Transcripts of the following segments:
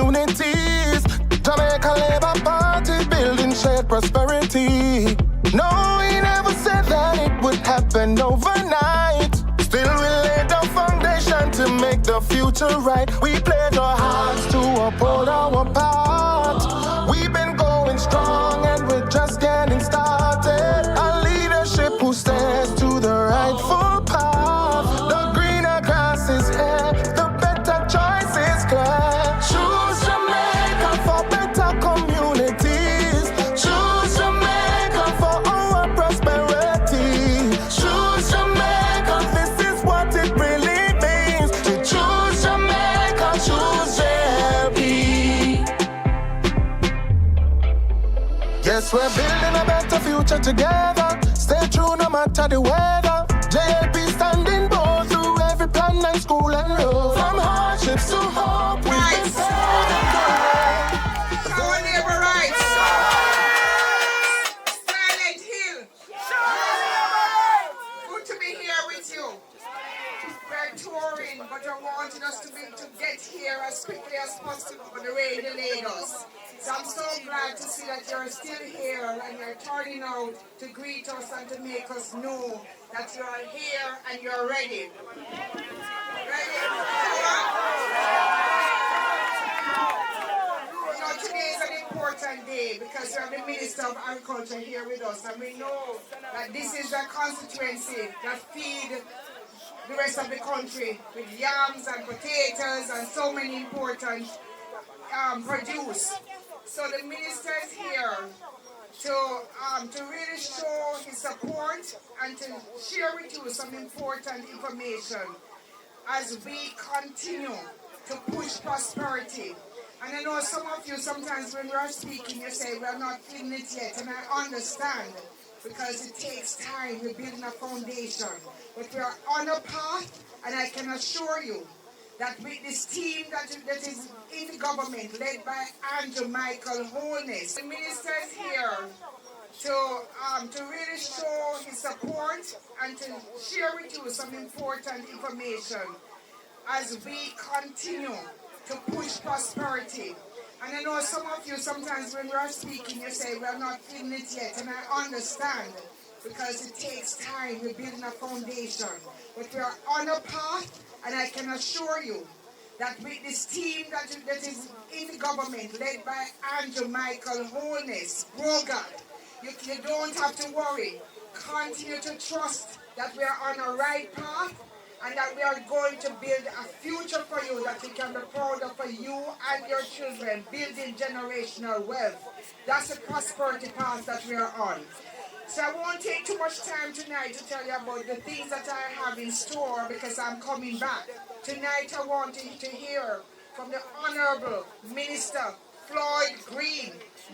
communities. Jamaica Labour Party building shared prosperity. No, we never said that it would happen overnight. Still we laid the foundation to make the future right. We pledge our hearts to uphold our part. We've been going strong and we're just getting started. A leadership who stands to the rightful path. The greener grass is here, the better choice is clear. Choose Jamaica for better communities. Choose Jamaica for our prosperity. Choose Jamaica, this is what it really means. To choose Jamaica, choose JLP. Yes, we're building a better future together. Stay true no matter the weather. JLP standing bold through every plan and school and road. From hardships to hope, we've been saving the way. Our neighbor rights. Silent Hill. Good to be here with you. We're touring, but I wanted us to get here as quickly as possible, but the rain delayed us. So I'm so glad to see that you're still here and you're turning out to greet us and to make us know that you're here and you're ready. Ready? Today is an important day because we have the Minister of Agriculture here with us, and we know that this is a constituency that feed the rest of the country with yams and potatoes and so many important produce. So the minister is here to really show his support and to share with you some important information as we continue to push prosperity. And I know some of you, sometimes when we're speaking, you say, we're not feeling it yet, and I understand, because it takes time, we're building a foundation. But we are on a path, and I can assure you that with this team that is in the government, led by Andrew Michael Holness, the minister is here to really show his support and to share with you some important information as we continue to push prosperity. And I know some of you, sometimes when we're speaking, you say, we're not feeling it yet, and I understand, because it takes time, we're building a foundation. But we are on a path, and I can assure you that with this team that is in the government, led by Andrew Michael Holness, you don't have to worry. Continue to trust that we are on a right path, and that we are going to build a future for you that we can be proud of for you and your children, building generational wealth. That's the prosperity path that we are on. So I won't take too much time tonight to tell you about the things that I have in store, because I'm coming back. Tonight I want you to hear from the Honorable Minister Floyd Green,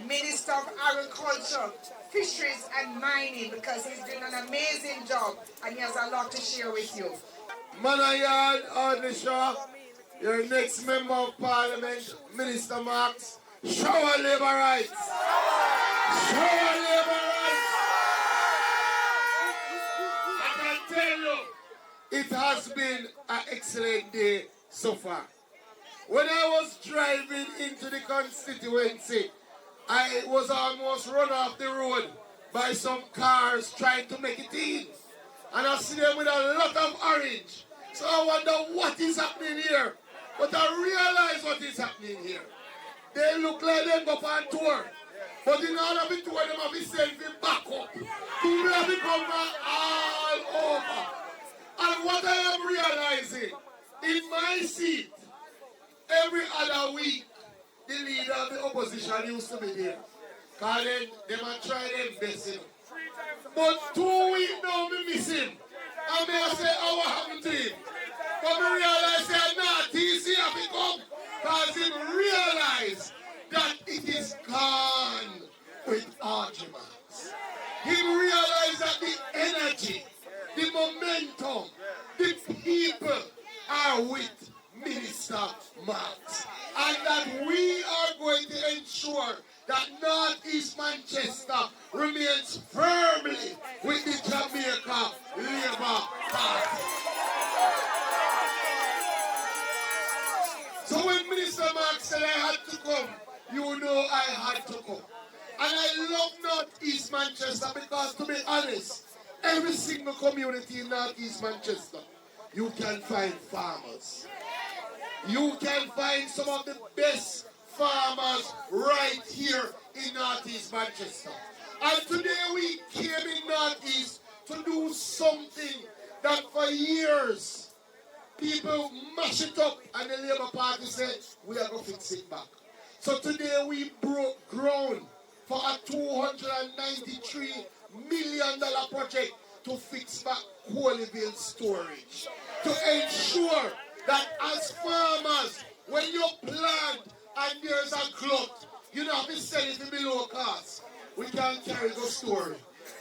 Minister of Agriculture, Fisheries and Mining, because he's doing an amazing job and he has a lot to share with you. Manayard, Audrey, your next Member of Parliament, Minister Marks, show our labour rights. Show our labour rights. I can tell you, it has been an excellent day so far. When I was driving into the constituency, I was almost run off the road by some cars trying to make it in. And I see them with a lot of orange. So I wonder what is happening here. But I realize what is happening here. They look like they go on tour. But in all of the tour, they have to send them back up. People have to come back all over. And what I am realizing, in my seat, every other week, the leader of the opposition used to be there. Because they might try their best. But 2 weeks now, we miss him. And I say, oh, what happened to him? But we realize that not easy to come. Because he realized that it is gone with Audrey. He realized that the energy, the momentum, the people are with Minister Marks. And that we are going to ensure that Northeast Manchester remains firmly with the Jamaica Labour Party. So when Minister Marks said I had Northeast Manchester because, to be honest, every single community in Northeast Manchester, you can find farmers. You can find some of the best farmers right here in Northeast Manchester. And today we came in Northeast to do something that for years people mash it up and the Labour Party said, we are going to fix it back. So today we broke ground for a $293 million project to fix back Holyville storage. To ensure that as farmers, when you plant and there's a glut, you don't have to sell it in below cost. We can carry the story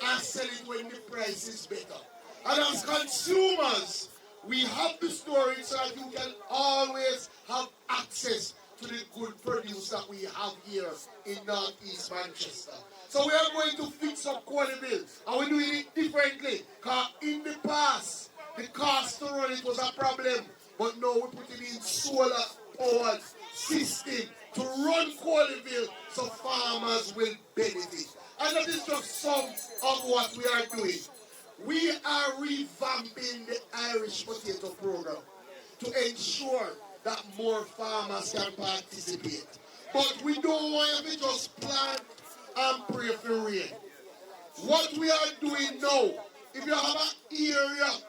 and sell it when the price is better. And as consumers, we have the storage so that you can always have access to the good produce that we have here in Northeast Manchester. So we are going to fix up Holyville, and we're doing it differently. Because in the past, the cost to run it was a problem. But now we're putting in solar powered system to run Holyville so farmers will benefit. And that is just some of what we are doing. We are revamping the Irish potato program to ensure that more farmers can participate. But we don't want to just plant and pray for rain. What we are doing now, if you have an area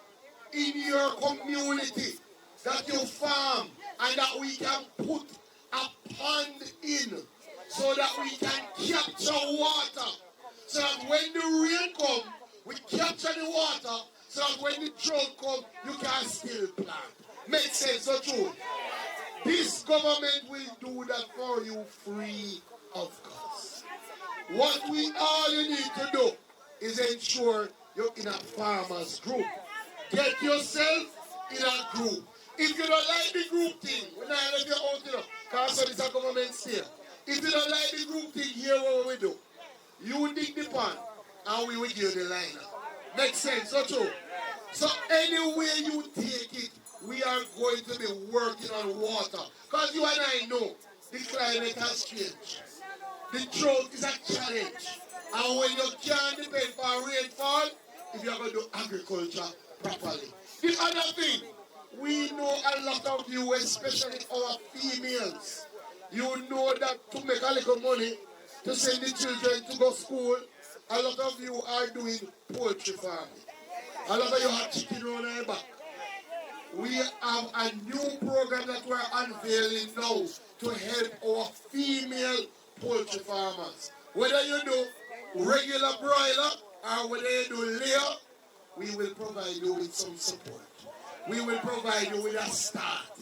in your community that you farm and that we can put a pond in so that we can capture water, so that when the rain comes, we capture the water, so that when the drought comes, you can still plant. Makes sense, so true. This government will do that for you free of cost. What all you need to do is ensure you're in a farmers group. Get yourself in a group. If you don't like the group thing, when I let you out, because it's a government state. If you don't like the group thing, here what we do. You dig the pond, and we will give you the liner. Makes sense, so true. So anywhere you take it, we are going to be working on water. Because you and I know the climate has changed. The drought is a challenge. And when you can't depend for rainfall, if you're going to do agriculture properly. The other thing, we know a lot of you, especially our females, you know that to make a little money, to send the children to go school, a lot of you are doing poultry farming. A lot of you have chicken on their back. We have a new program that we're unveiling now to help our female poultry farmers. Whether you do regular broiler or whether you do layer, we will provide you with some support. We will provide you with a start.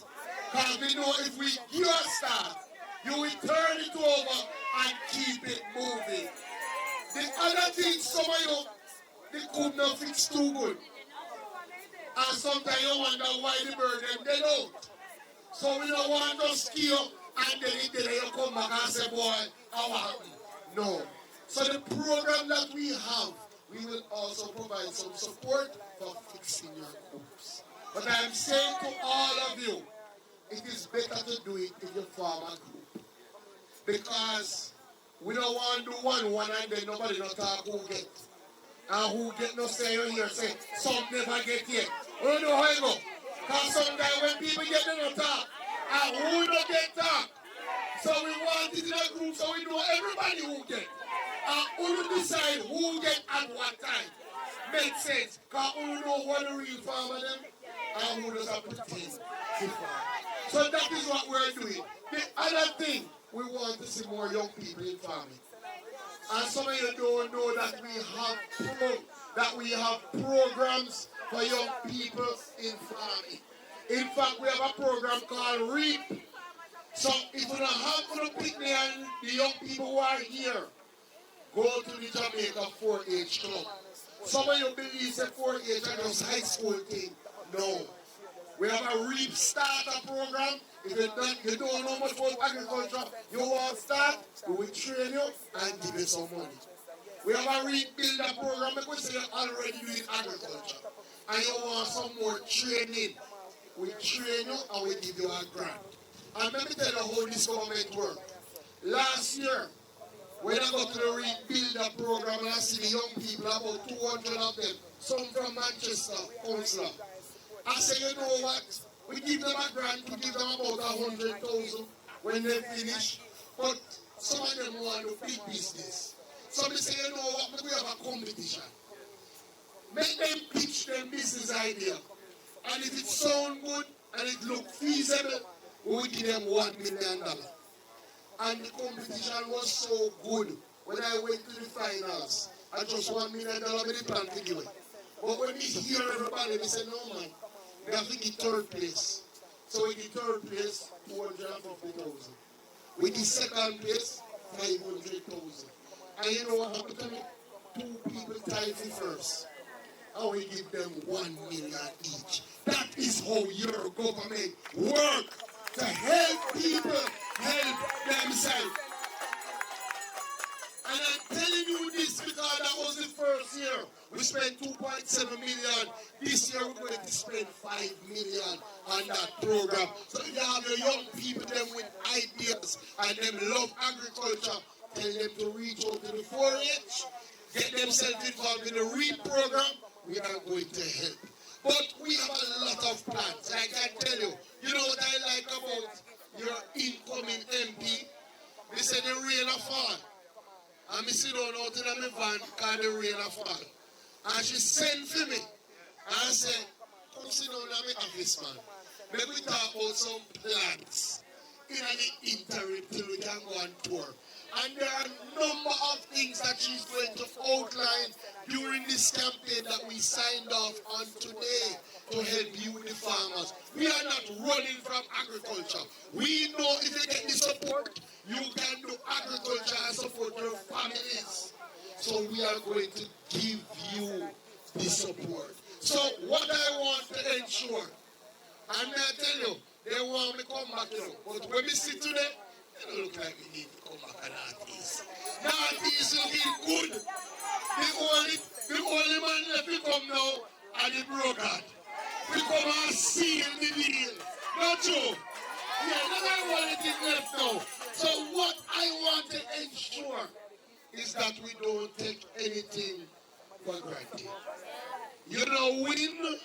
Because we know if we give a start, you will turn it over and keep it moving. The other thing, some of you, the could not fix too good. And sometimes you wonder why the bird them dead out. So we don't want to skill and then you come back and say, boy, how happened? No. So the program that we have, we will also provide some support for fixing your coops. But I'm saying to all of you, it is better to do it in your farmer group. Because we don't want to do one and then nobody not talk who get. And who get no say on here say, some never get yet. We don't know how it go. Because sometimes when people get they don't talk. And who don't get talk. So we want it in a group so we know everybody who get. And who decide who get at what time. Makes sense. Because who know what the real farmer them and who does a pretend to farm. So that is what we're doing. The other thing, we want to see more young people in farming. And some of you don't know that we have programs for young people in farming. In fact, we have a program called REAP. So if you don't have to pick me and the young people who are here, go to the Jamaica 4-H club. Some of you believe that 4-H is just high school thing. No. We have a REAP starter program. If you don't know much about agriculture, you want to start, we will train you and give you some money. We have a REAP builder program because you're already doing agriculture. And you want some more training. We train you and we give you a grant. And let me tell you how this government works. Last year, When I go to the rebuild program and I see the young people, about 200 of them, some from Manchester, councillor. I say, you know what? We give them a grant, we give them about 100,000 when they finish. But some of them want to big business. Some say, you know what? We have a competition. Make them pitch their business idea. And if it sound good and it look feasible, we will give them $1 million. And the competition was so good. When I went to the finals, I just $1 million with the plan to give it. But when we hear everybody, we say, no man, we have to get third place. So we get third place, 250,000. We get second place, 500,000. And you know what happened to me? 2 people tied for first. And we give them $1 million each. That is how your government works. To help people help themselves. And I'm telling you this because that was the first year. We spent 2.7 million. This year we're going to spend 5 million on that program. So you have the young people them with ideas and them love agriculture. Tell them to reach out to the 4-H, get themselves involved in the REAP program. We are going to help. But we have a lot of plans. I can tell you. You know what I like about your incoming MP? They say the rain a fall. And I sit down out in my van because the rain a fall. And she sent for me. And I said, come sit down in my office, man. Maybe we talk about some plans in the interim till we can go on tour. And there are a number of things that she's going to outline during this campaign that we signed off on today to help you, the farmers. We are not running from agriculture. We know if you get the support, you can do agriculture and support your families. So we are going to give you the support. So what I want to ensure, and I tell you, they want me to come back, but when we sit today, it don't look like we need to come back an artist. The artist looking good. The only man left to come now are the broker. We come and seal the deal. Not true? Yeah, that's the only thing left now. So what I want to ensure is that we don't take anything for granted. You don't win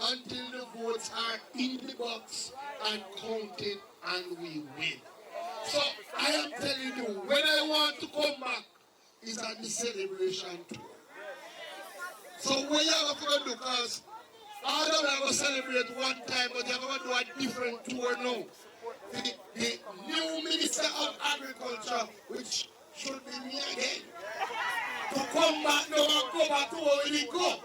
until the votes are in the box and counted and we win. So I am telling you, when I want to come back, is at the celebration tour. So what you have to do, because all of them are going to celebrate one time, but you're going to do a different tour now. The new Minister of Agriculture, which should be me again, to come back now and go back to where we go.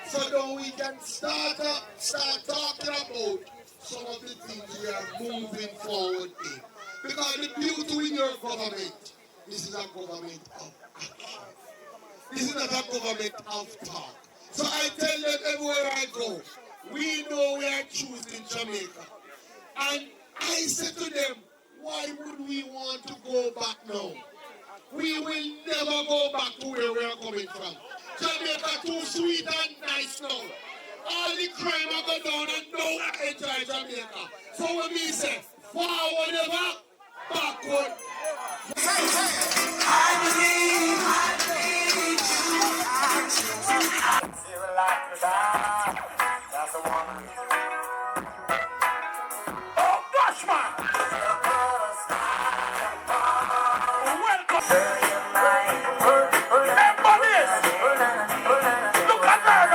So then we can start talking about some of the things we are moving forward in. Because the beauty in your government, this is a government of action. This is not a government of talk. So I tell them everywhere I go, we know we are choosing Jamaica. And I say to them, why would we want to go back now? We will never go back to where we are coming from. Jamaica too sweet and nice now. All the crime I go down and now I enjoy Jamaica. So when we say, forward ever, backward. I believe you. Feel like a dime. That's the one. Oh, gosh, man. Welcome. Remember this. Look at her.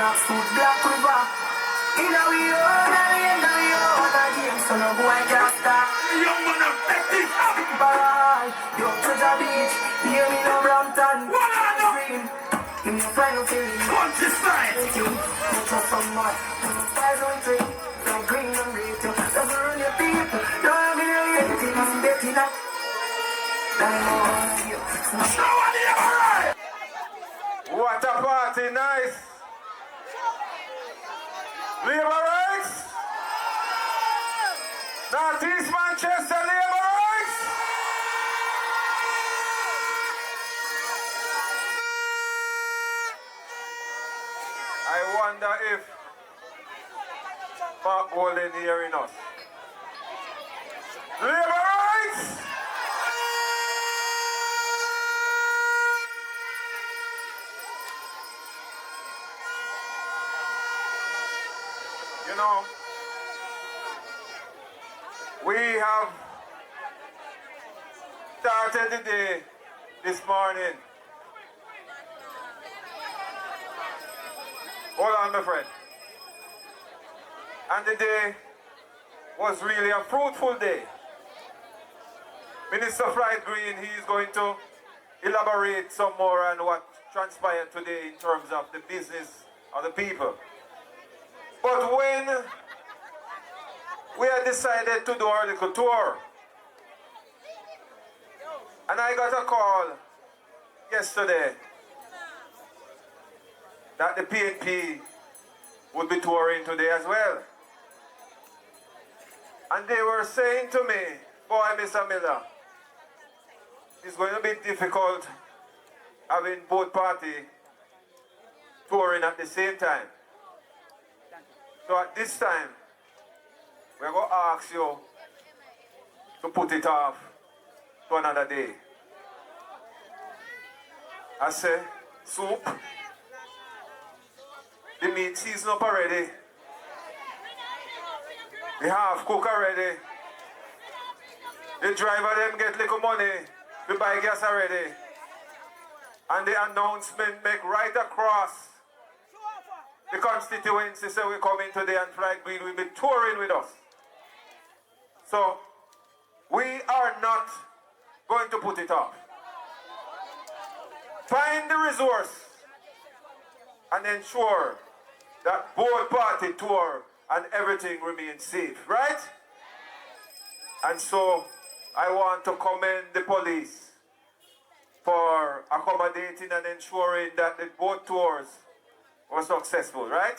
Black suit, black river. In a we own, again, so no boy can't stop. Young man, I'm active up. Bye, yo, to the beach, hear me no Brampton. Green, give me a final feeling. Countryside. Put us some mud, spice on tree. So green and great, just run your people. Don't be anything, I'm betting up. What a party, nice. Labour rights. Northeast Manchester Labour rights. I wonder if Mark Golden hearing us. Labour rights. You know, we have started the day this morning. Hold on, my friend. And the day was really a fruitful day. Minister Floyd Green, he is going to elaborate some more on what transpired today in terms of the business of the people. But when we had decided to do our little tour, and I got a call yesterday that the PNP would be touring today as well. And they were saying to me, boy, Mr. Miller, it's going to be difficult having both parties touring at the same time. So at this time, we're going to ask you to put it off to another day. I say, soup, the meat season up already. The half cook already. The driver them get little money to buy gas already. And the announcement make right across the constituency say we come in today and Floyd Green will be touring with us. So, we are not going to put it off. Find the resource and ensure that both party tour and everything remains safe, right? And so, I want to commend the police for accommodating and ensuring that the both tours was successful, right?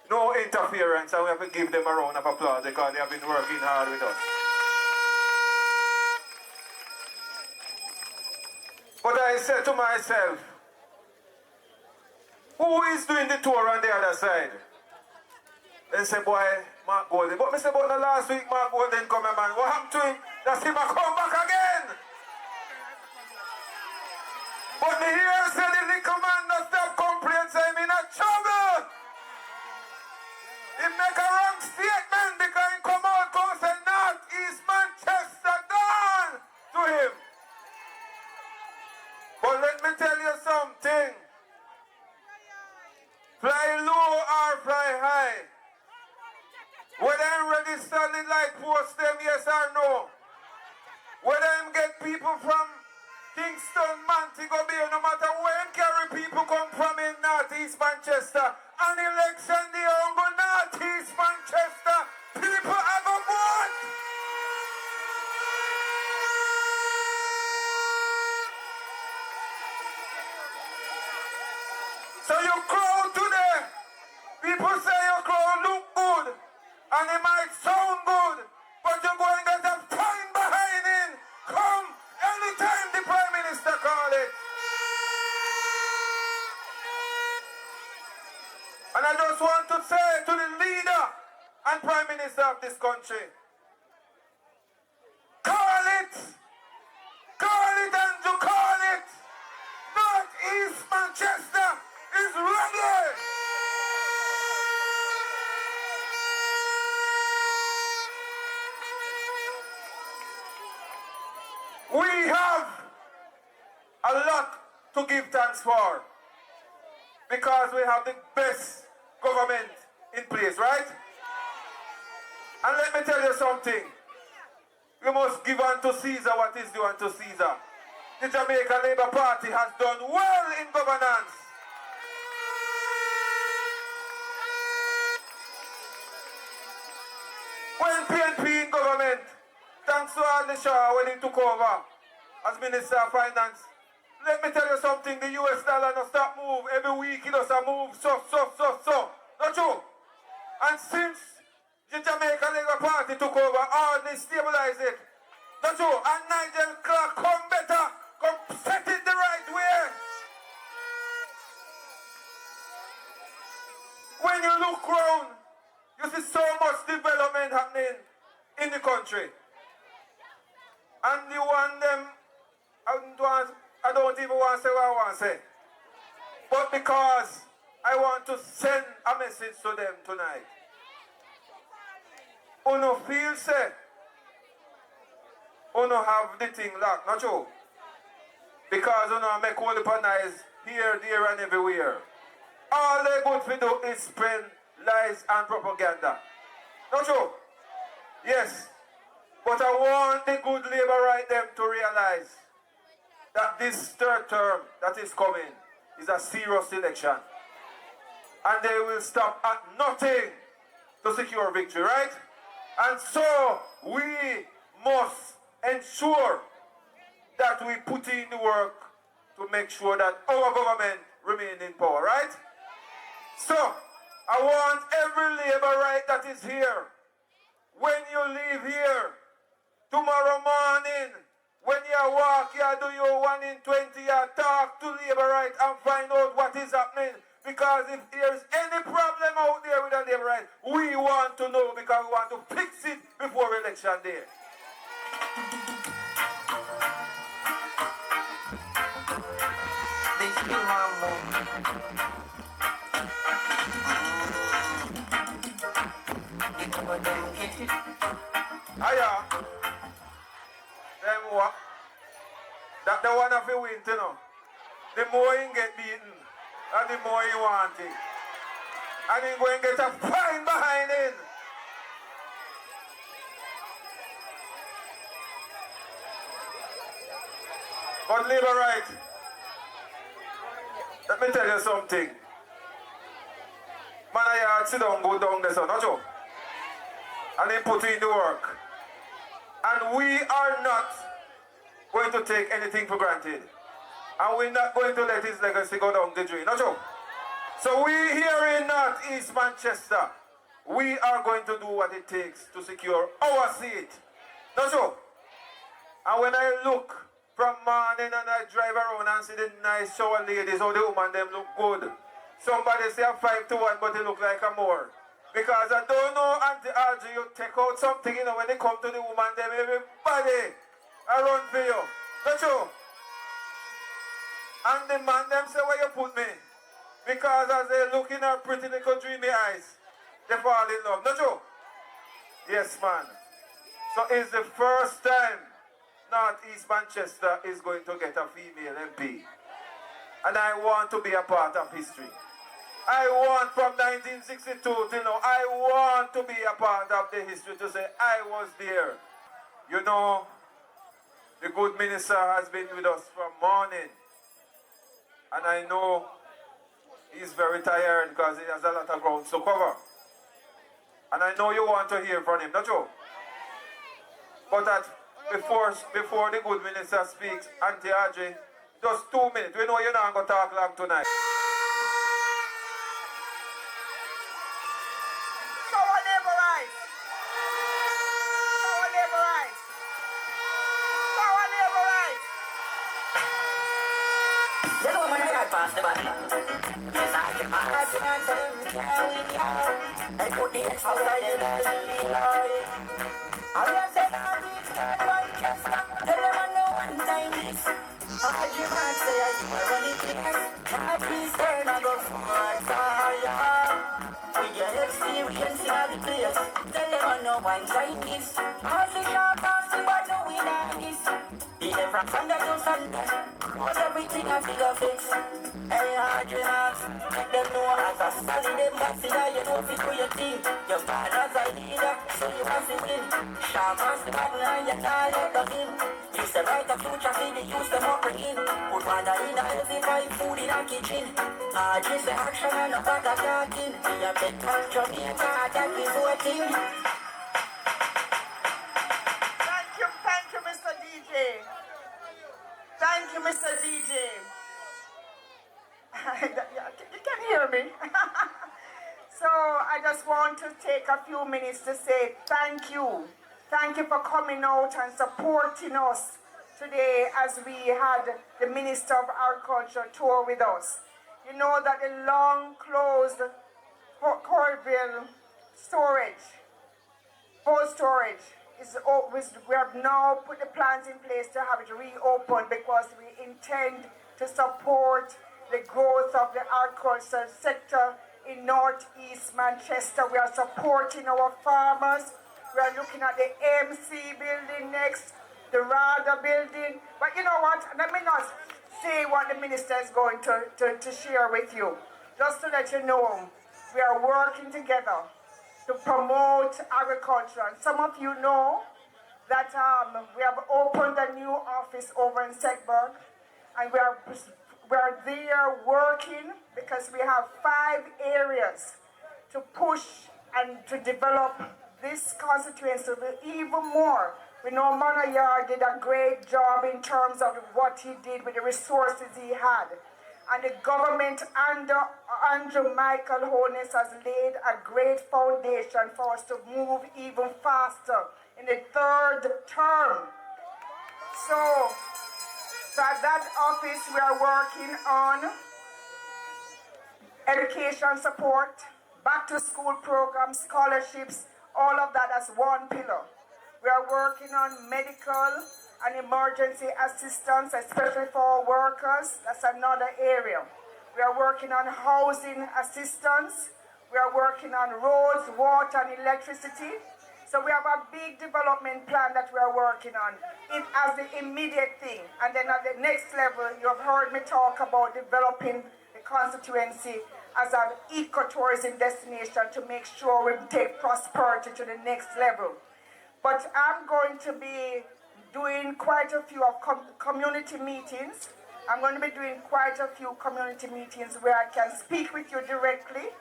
No interference, and we have to give them a round of applause because they have been working hard with us. But I said to myself, who is doing the tour on the other side? They say, boy, Mark Golden. But me say, but the last week Mark Golden come, man. What happened to him? That's him a come back again. But me here say the little man not stop complaints, I'm in a trouble. He make a wrong statement because he come out and say North East Manchester done to him. But let me tell you something. Fly low or fly high. Whether I'm registered in like post them, yes or no. Whether I'm get people from Kingston, Montego Bay, no matter where carry people come from in North East Manchester. An election day on go North East Manchester. People have a vote. So you crowd today. People say your crowd look good. And it might sound good. But you're going to get a fine behind it. Come anytime the Prime Minister call it. And I just want to say to the leader and Prime Minister of this country, call it! Call it and you call it! North East Manchester is ready! We have a lot to give thanks for. because we have the best government in place, right? And let me tell you something. We must give unto Caesar what is due unto Caesar. The Jamaica Labour Party has done well in governance. When PNP in government, thanks to Audrey when he took over as Minister of Finance, let me tell you something, the US dollar no stop move. Every week it does a move, so. Not true? And since the Jamaica Labour Party took over, Audrey stabilized it. Not true? And Nigel Clark come better, come set it the right way. When you look round, you see so much development happening in the country. And you want them, I don't even want to say what I want to say. But because I want to send a message to them tonight. Uno feel say, Uno have the thing locked, not true? Because Uno make all the nice here, there and everywhere. All they good to do is spread lies and propaganda. Not true? Yes. But I want the good Labour right them to realize that this third term that is coming is a serious election. And they will stop at nothing to secure victory, right? And so we must ensure that we put in the work to make sure that our government remain in power, right? So I want every Labour right that is here, when you leave here, tomorrow morning, when you walk, you do your 1 in 20, you talk to Labour right and find out what is happening. Because if there's any problem out there with the Labour right, we want to know because we want to fix it before election day. Hiya. Them what? That the one of you win, you know. The more you get beaten, and the more you want it. And you're going to get a fine behind it. But Labour right. Let me tell you something. Man, I sit down, go down there, so not you. And then put in the work. And we are not going to take anything for granted. And we're not going to let his legacy go down the drain. Not true? So we here in North East Manchester, we are going to do what it takes to secure our seat. Not true? And when I look from morning and I drive around and see the nice shower ladies, how the women them look good. Somebody say a 5 to 1, but they look like a more. Because I don't know, Auntie Audrey, you take out something, you know, when they come to the woman, them everybody I run for you. Not true? And the man them say, where you put me? Because as they look in her pretty little dreamy eyes, they fall in love. Not true? Yes, man. So it's the first time North East Manchester is going to get a female MP. And I want to be a part of history. I want from 1962 to now, I want to be a part of the history to say I was there. You know, the good minister has been with us from morning. And I know he's very tired because he has a lot of ground to cover. And I know you want to hear from him, not you? But before the good minister speaks, Auntie Audrey, just 2 minutes. We know you're not going to talk long tonight. Pass the button. Yes, I can pass it on them. I put the X outside the line. I'm not saying I'm Manchester. Tell them I know one time this. I dream and say I do a running things. Please turn and go forward. We get experience in all the place. Tell them I know one time this. Cause it's not possible, but no we like this. Be there from Sunday to Sunday. Almost everything I figure fix. Hey, Audrey, make them know as a study them vaccine, you know if you do your thing. Your father's a leader, so you have to win. Sharp as the battle and you can't let them in. You say write a future for the youth them up in. Put water in a heavy buy food in a kitchen. Audrey say action and a bag of talking. Be a better Jamaica that we voting. Thank you, Mr. DJ. Thank you, Mr. DJ. You can hear me. So I just want to take a few minutes to say thank you. Thank you for coming out and supporting us today as we had the Minister of Agriculture tour with us. You know that the long closed Corville cold storage, we have now put the plans in place to have it reopened because we intend to support the growth of the agricultural sector in Northeast Manchester. We are supporting our farmers. We are looking at the MC building next, the RADA building. But you know what? Let me not say what the minister is going to share with you. Just to let you know, we are working together to promote agriculture. And some of you know that we have opened a new office over in Segburg, and we are there working because we have 5 areas to push and to develop this constituency even more. We know Monayard did a great job in terms of what he did with the resources he had. And the government under Andrew Michael Holness has laid a great foundation for us to move even faster in the 3rd term. So at that office we are working on education support, back to school programs, scholarships, all of that as one pillar. We are working on medical and emergency assistance, especially for our workers. That's another area. We are working on housing assistance. We are working on roads, water, and electricity. So we have a big development plan that we are working on it as the immediate thing. And then at the next level, you have heard me talk about developing the constituency as an ecotourism destination to make sure we take prosperity to the next level. But I'm going to be doing quite a few of community meetings. I'm going to be doing quite a few community meetings where I can speak with you directly.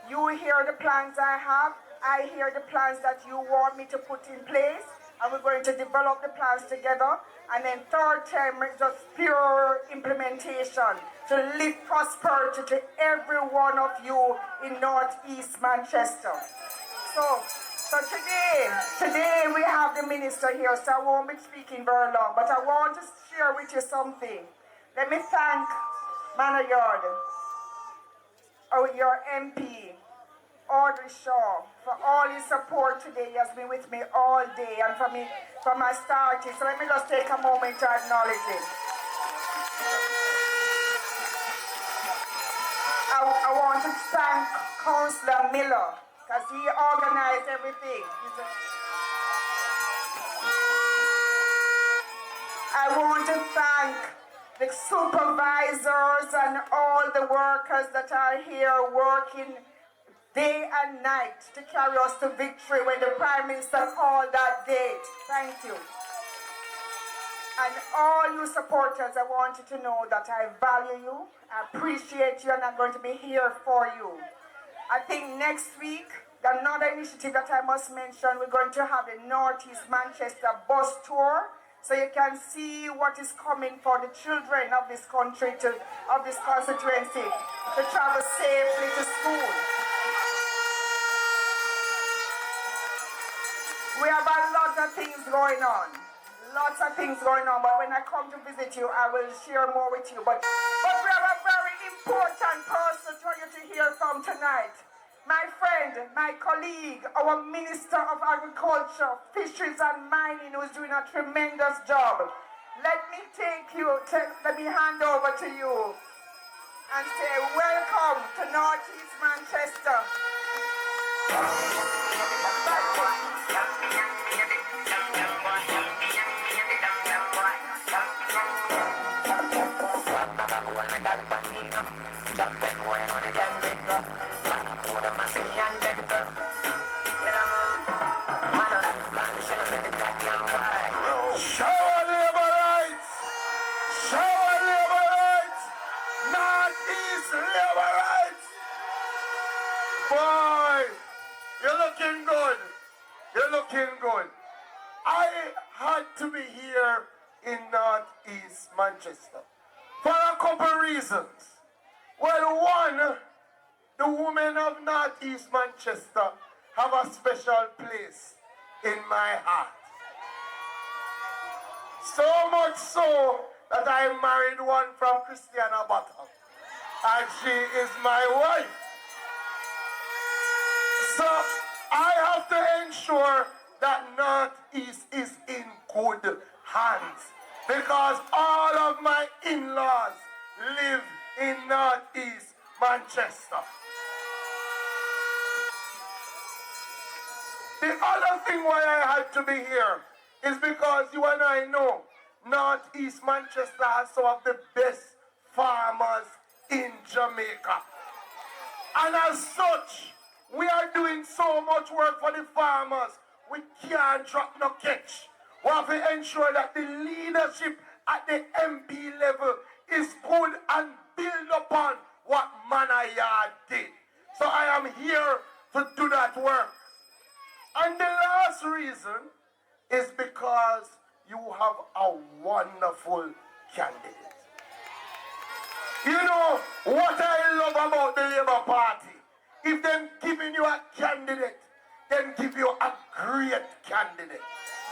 You hear the plans I have. I hear the plans that you want me to put in place. And we're going to develop the plans together. And then 3rd term is just pure implementation to lift prosperity to every one of you in Northeast Manchester. So today we have the minister here, so I won't be speaking very long, but I want to share with you something. Let me thank Manayard, your MP, Audrey Shaw, for all his support today. He has been with me all day and from my starting. So let me just take a moment to acknowledge him. I want to thank Councillor Miller, because he organized everything. I want to thank the supervisors and all the workers that are here working day and night to carry us to victory when the Prime Minister called that date. Thank you. And all you supporters, I want you to know that I value you, I appreciate you, and I'm going to be here for you. I think next week, another initiative that I must mention, we're going to have the Northeast Manchester bus tour, so you can see what is coming for the children of this country, of this constituency, to travel safely to school. We have a lot of things going on. Lots of things going on, but when I come to visit you, I will share more with you. But we have a very important person for you to hear from tonight. My friend, my colleague, our Minister of Agriculture, Fisheries and Mining, who is doing a tremendous job. Let me hand over to you and say welcome to Northeast Manchester. Shower labor rights! Shower labor rights! Northeast labor rights! Boy, you're looking good. You're looking good. I had to be here in Northeast Manchester for a couple reasons. Well, one, the women of Northeast Manchester have a special place in my heart. So much so that I married one from Christiana Bottom, and she is my wife. So I have to ensure that Northeast is in good hands, because all of my in-laws live in Northeast Manchester. The other thing why I had to be here is because you and I know Northeast Manchester has some of the best farmers in Jamaica. And as such, we are doing so much work for the farmers, we can't drop no catch. We have to ensure that the leadership at the MP level is good and build upon what Manayard did. So I am here to do that work. And the last reason is because you have a wonderful candidate. You know what I love about the Labour Party? If they're giving you a candidate, then give you a great candidate.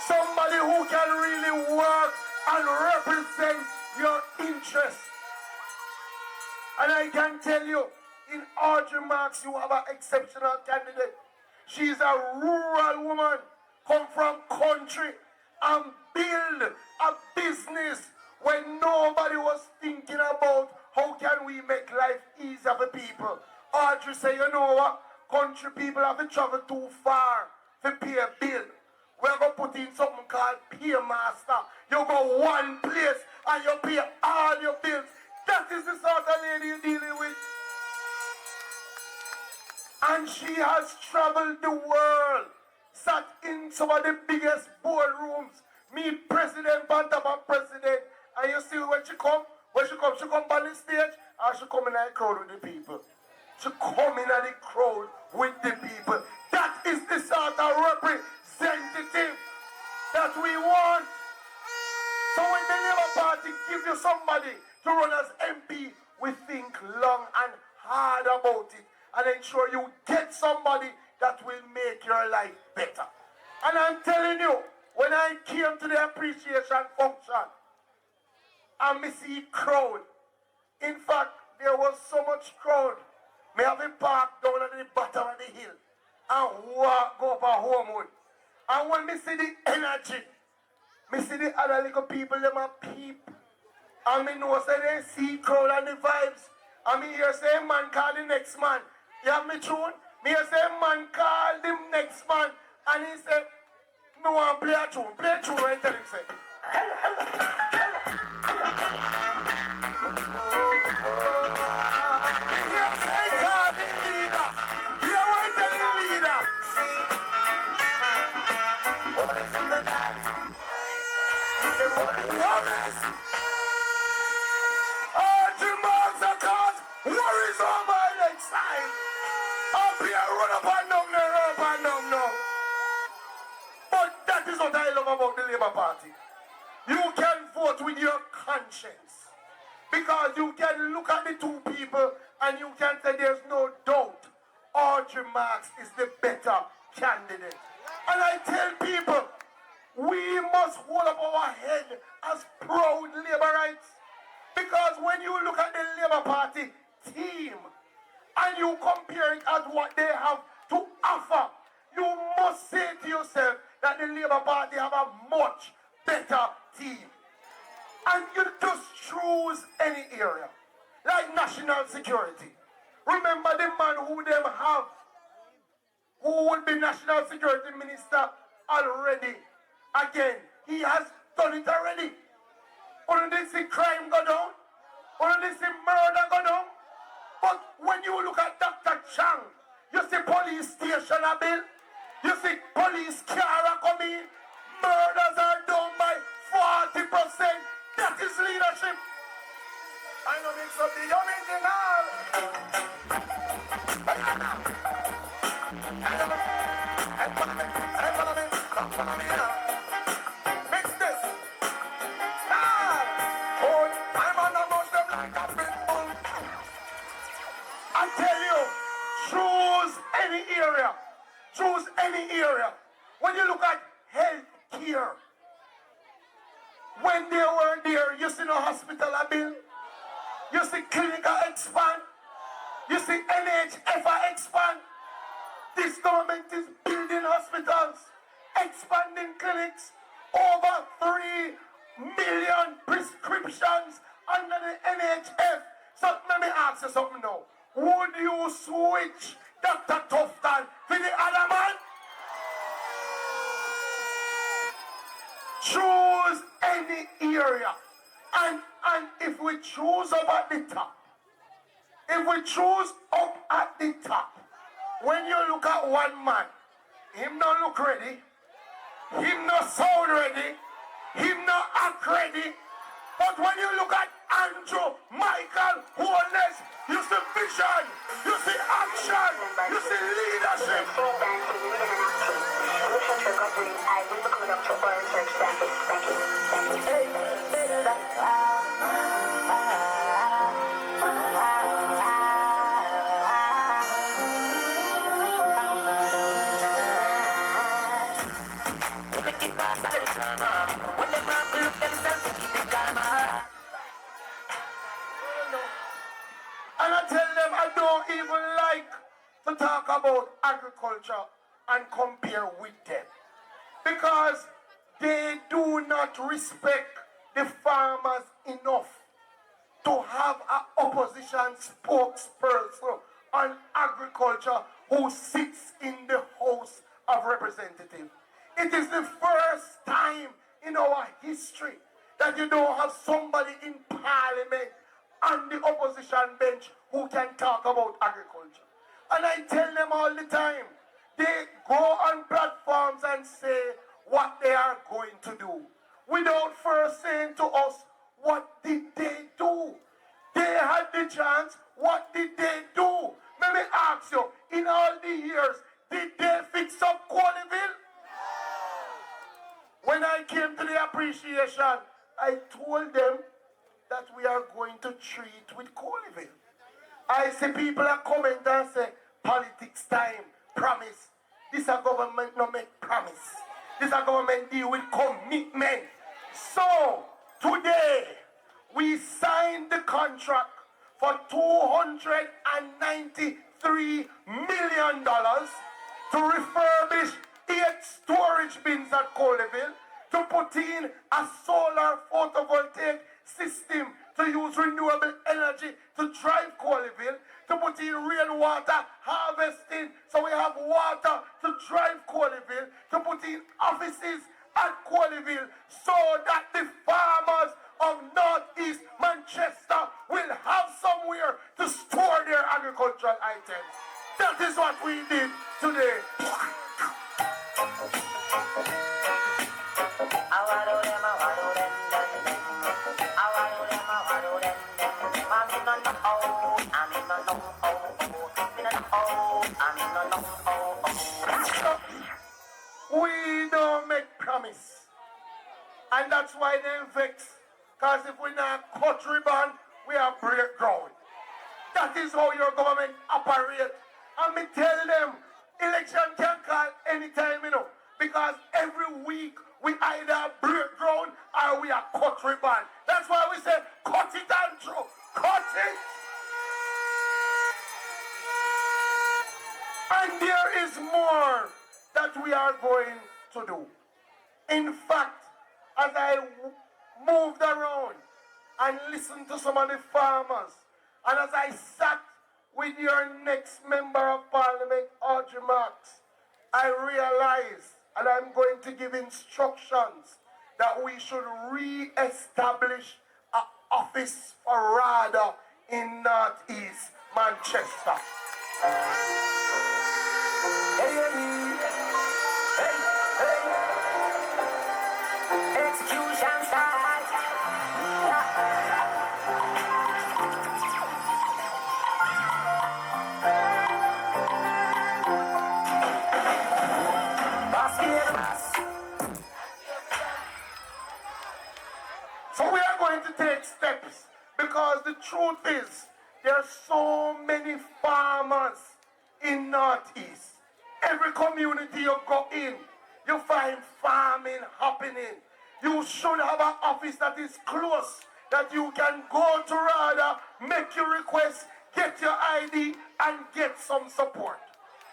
Somebody who can really work and represent your interests. And I can tell you, in Audrey Marks, you have an exceptional candidate. She's a rural woman, come from country, and build a business when nobody was thinking about how can we make life easier for people. Audrey say, you know what? Country people have to travel too far to pay a bill. We're going to put in something called Paymaster. You go one place and you pay all your bills. That is the sort of lady you're dealing with. And she has traveled the world, sat in some of the biggest boardrooms, meet president, Bantaba president, and you see when she come on the stage, or she come in the crowd with the people. She come in the crowd with the people. That is the sort of representative that we want. So when the Labour Party gives you somebody to run as MP, we think long and hard about it and ensure you get somebody that will make your life better. And I'm telling you, when I came to the appreciation function, and me see crowd. In fact, there was so much crowd. Me have a park down at the bottom of the hill and go up a Homewood. And when me see the energy, me see the other little people, them a peep. And me know say they see crowd and the vibes. And me hear say man call the next man. You have me tune? Me hear say man call the next man. And he say, me want to play a tune. Play a tune when I tell him say. Worries on my next side. Up here, run up and down there, up and down now. But that is what I love about the Labour Party. You can vote with your conscience. Because you can look at the two people and you can say there's no doubt Audrey Marks is the better candidate. And I tell people, we must hold up our head as proud Labourites. Because when you look at the Labour Party team and you compare it at what they have to offer, you must say to yourself that the Labour Party have a much better team. And you just choose any area, like national security. Remember the man who them have, who would be national security minister already. Again, he has done it already. Only see crime go down. Only see murder go down. But when you look at Dr. Chang, you see police station a bill, you see police car a coming, murders are done by 40%. That is leadership. I know mix up the original. Mix this. Oh, I'm on the most of like a pit bull. I tell you, choose any area. Choose any area. When you look at health care, when they were there, you see no hospital a bill. You see clinical expand. You see NHF expand. This government is building hospitals, expanding clinics, over 3 million prescriptions under the NHF. So let me ask you something now. Would you switch Dr. Tufton to the other man? Choose any area. And if we choose up at the top, when you look at one man, him not look ready, him not sound ready, him not act ready. But when you look at Andrew, Michael, Wholeness, you see vision, you see action, you see leadership. And I tell them I don't even like to talk about agriculture and compare with them. Because they do not respect the farmers enough to have an opposition spokesperson on agriculture who sits in the House of Representatives. It is the first time in our history that you don't have somebody in Parliament on the opposition bench who can talk about agriculture. And I tell them all the time, they go on platforms and say what they are going to do, without first saying to us, what did they do? They had the chance, what did they do? Let me ask you, in all the years, did they fix up Coleyville? When I came to the appreciation, I told them that we are going to treat with Coleyville. I see people are comment and say, politics time, promise. This a government no make promise. This a government deal with commitment. So, today, we signed the contract for $293 million to refurbish 8 storage bins at Coleyville, to put in a solar photovoltaic system to use renewable energy to drive Coleyville, to put in rainwater harvesting so we have water to drive Coleyville, to put in offices at Coleyville so that the farmers of Northeast Manchester will have somewhere to store their agricultural items. That is what we did today. We don't make promise. And that's why they vex. Because if we not cut ribbon, we are break ground. That is how your government operate. And me tell them, election can call anytime, you know. Because every week we either break ground or we are cut ribbon. That's why we say, cut it and throw. Cut it. And there is more that we are going to do. In fact, as I moved around and listened to some of the farmers, and as I sat with your next member of Parliament, Audrey, I realized, and I'm going to give instructions, that we should re-establish an office for RADA in Northeast Manchester. Execution start. So we are going to take steps because the truth is there are so many farmers in Northeast. Every community you go in, you find farming happening. You should have an office that is close, that you can go to rather make your request, get your ID, and get some support.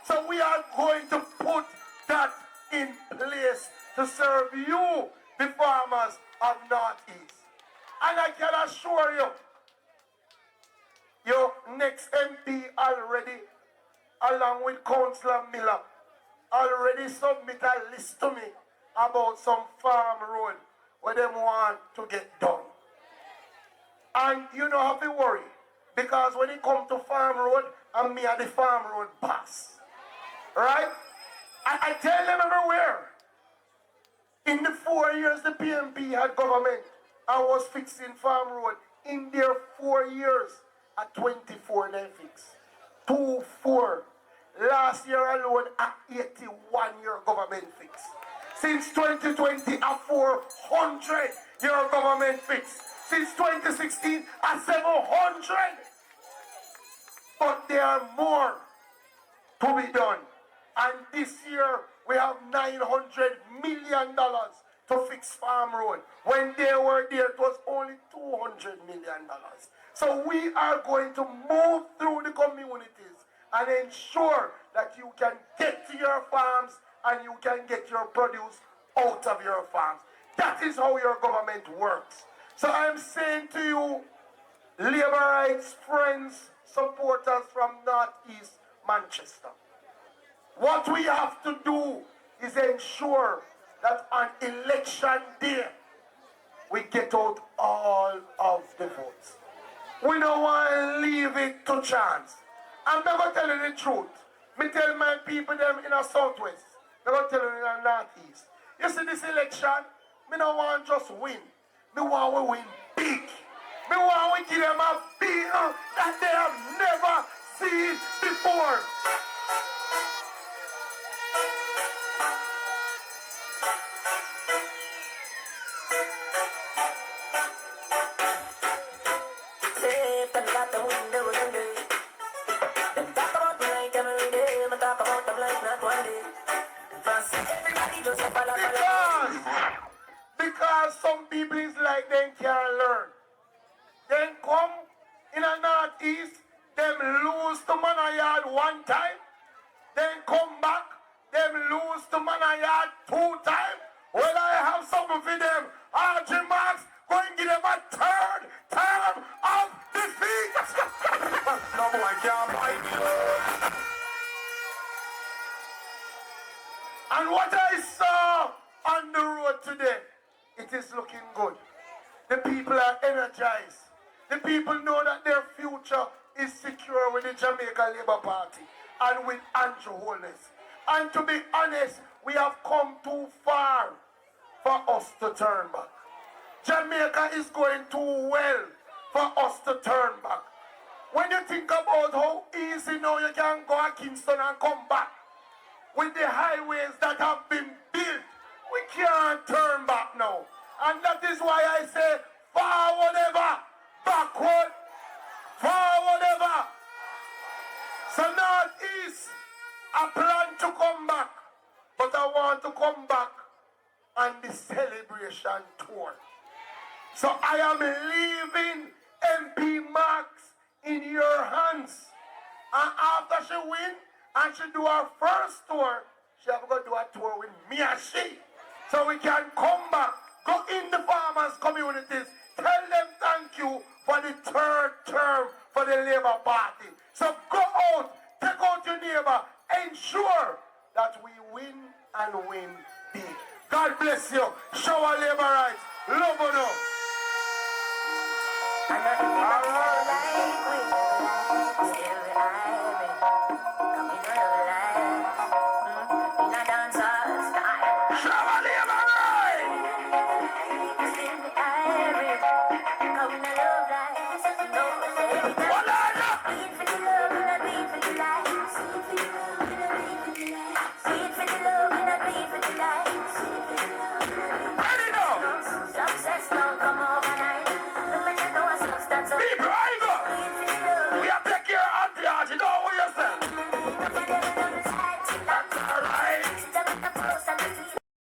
So we are going to put that in place to serve you, the farmers of Northeast. And I can assure you, your next MP already, along with Councillor Miller, already submit a list to me about some farm road where they want to get done. And you don't have to worry, because when it comes to farm road, I'm me at the farm road boss. Right? I tell them everywhere. In the 4 years the PMP had government, I was fixing farm road. In their 4 years, at 24 they fixed. 2-4. Last year alone, at 81 year government fix. Since 2020, a 400 year government fix. Since 2016, a 700. But there are more to be done. And this year, we have $900 million to fix farm road. When they were there, it was only $200 million. So we are going to move through the communities and ensure that you can get to your farms and you can get your produce out of your farms. That is how your government works. So I'm saying to you, labor rights friends, supporters from Northeast Manchester, what we have to do is ensure that on election day, we get out all of the votes. We don't want to leave it to chance. I'm never telling the truth. Me tell my people them in the southwest. I'm going to tell them in the northeast. You see this election, me don't want to just win. Me want to win big. Me want to give them a beer that they have never seen before. Because some people is like them can't learn. Then come in a northeast, them lose to Manayard one time. Then come back, them lose to Manayard 2 times. Well, I have something for them. Audrey Marks going to give them a third term of defeat. No boy can't buy me. And what I saw on the road today, it is looking good. The people are energized. The people know that their future is secure with the Jamaica Labour Party and with Andrew Holness. And to be honest, we have come too far for us to turn back. Jamaica is going too well for us to turn back. When you think about how easy now you can go to Kingston and come back, with the highways that have been built, we can't turn back now. And that is why I say, forward ever, backward, forward ever. So Northeast, I plan to come back, but I want to come back on the celebration tour. So I am leaving MP Marks in your hands. And after she wins, and she do her first tour, she have got to do a tour with me and she. So we can come back, go in the farmers' communities, tell them thank you for the 3rd term for the Labour Party. So go out, take out your neighbor, ensure that we win and win big. God bless you. Show our labor rights. Love you. I know if you don't feel like we still I